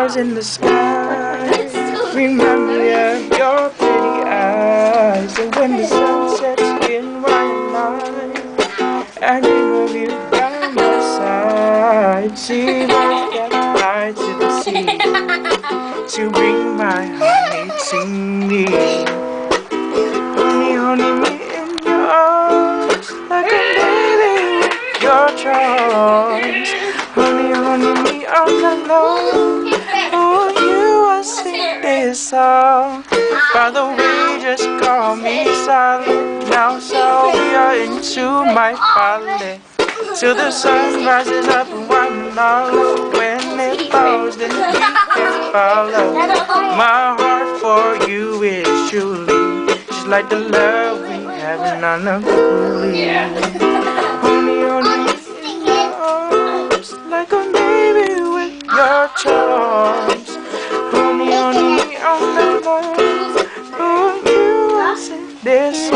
stars in the sky remind me of your pretty eyes. And when the sun sets in white line, I dream of you by my side. Sea birds that fly to the sea to bring my honey to me. Honey, honey, me in your arms, like a baby with your charms. Honey, honey, me all night long. For you I sing this song. By the way, just call me silent. Now so we are into my folly. Till the sun rises up and one all. When it falls, then we can follow. My heart for you is truly just like the love we have in Anapuli. Honey, honey, in your arms, like a baby with your charms. Honey, honey, on the line. For you I sing this